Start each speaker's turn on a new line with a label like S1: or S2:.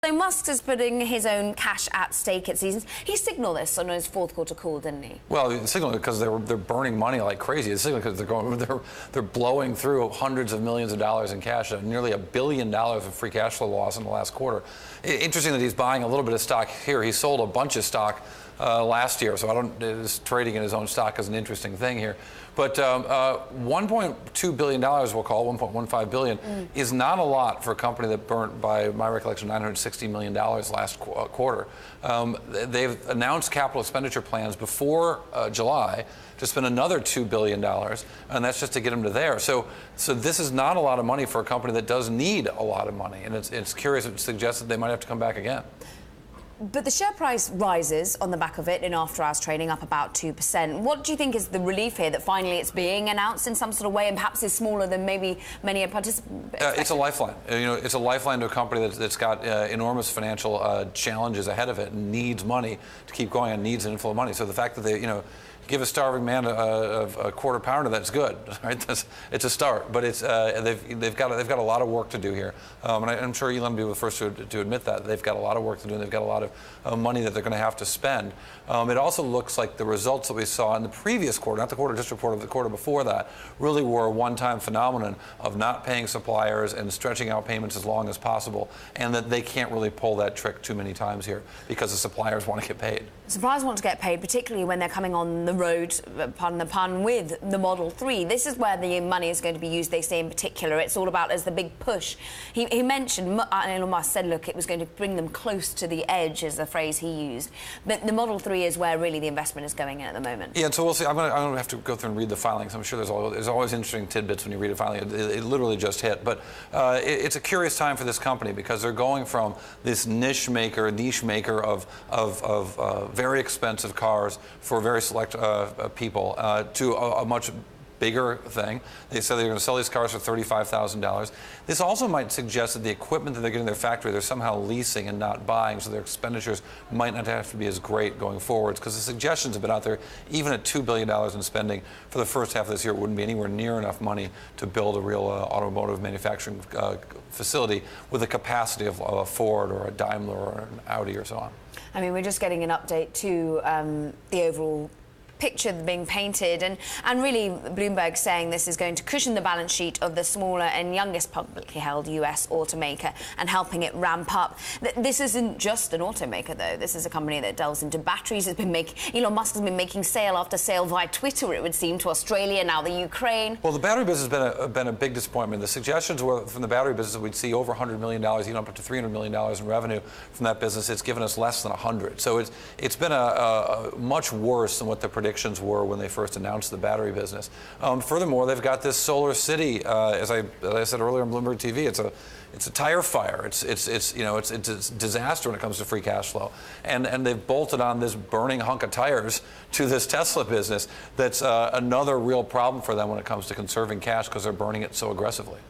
S1: So Musk is putting his own cash at stake, it seems. He signalled this on his fourth quarter call, didn't he?
S2: Well, he signaled it because they're burning money like crazy. It's signaled because they're blowing through hundreds of millions of dollars in cash, nearly $1 billion of free cash flow loss in the last quarter. Interesting that he's buying a little bit of stock here. He sold a bunch of stock last year, so is trading in his own stock is an interesting thing here. But $1.2 billion, we'll call it, $1.15 billion, is not a lot for a company that burnt, by my recollection, $960 million last quarter. They've announced capital expenditure plans before July to spend another $2 billion, and that's just to get them to there. So this is not a lot of money for a company that does need a lot of money, and it's curious. It suggests that they might have to come back again.
S1: But the share price rises on the back of it in after-hours trading, up about 2%. What do you think is the relief here, that finally it's being announced in some sort of way and perhaps is smaller than maybe many participants expected?
S2: It's a lifeline. It's a lifeline to a company that's got enormous financial challenges ahead of it and needs money to keep going and needs an inflow of money. So the fact that they, give a starving man a quarter pounder, that's good, right? It's a start, but they've got a lot of work to do here, and I'm sure Elon will be the first to admit that they've got a lot of work to do, and they've got a lot of money that they're going to have to spend. It also looks like the results that we saw in the previous quarter, not the quarter just reported, the quarter before that, really were a one-time phenomenon of not paying suppliers and stretching out payments as long as possible, and that they can't really pull that trick too many times here because the suppliers want to get paid.
S1: Suppliers want to get paid, particularly when they're coming on the road, pardon the pun, with the Model 3. This is where the money is going to be used, they say, in particular. It's all about as the big push. He mentioned, Elon Musk said, look, it was going to bring them close to the edge, is the phrase he used. But the Model 3 is where really the investment is going in at the moment.
S2: Yeah, so we'll see. I'm going to have to go through and read the filings. I'm sure there's always interesting tidbits when you read a filing. It literally just hit. But it's a curious time for this company because they're going from this niche maker of very expensive cars for very select people to a much bigger thing. They said they're going to sell these cars for $35,000. This also might suggest that the equipment that they're getting in their factory, they're somehow leasing and not buying, so their expenditures might not have to be as great going forwards, because the suggestions have been out there, even at $2 billion in spending for the first half of this year, it wouldn't be anywhere near enough money to build a real automotive manufacturing facility with the capacity of a Ford or a Daimler or an Audi or so on.
S1: I mean, we're just getting an update to the overall picture being painted, and really Bloomberg saying this is going to cushion the balance sheet of the smaller and youngest publicly held US automaker and helping it ramp up. This isn't just an automaker, though. This is a company that delves into batteries. Elon Musk has been making sale after sale via Twitter, it would seem, to Australia, now the Ukraine.
S2: Well, the battery business has been a big disappointment. The suggestions were from the battery business that we'd see over $100 million, even up to $300 million in revenue from that business. It's given us less than 100. So it's been a much worse than what the predictions were when they first announced the battery business. Furthermore, they've got this Solar City, as I said earlier on Bloomberg TV. It's a tire fire. It's a disaster when it comes to free cash flow. And they've bolted on this burning hunk of tires to this Tesla business. That's another real problem for them when it comes to conserving cash because they're burning it so aggressively.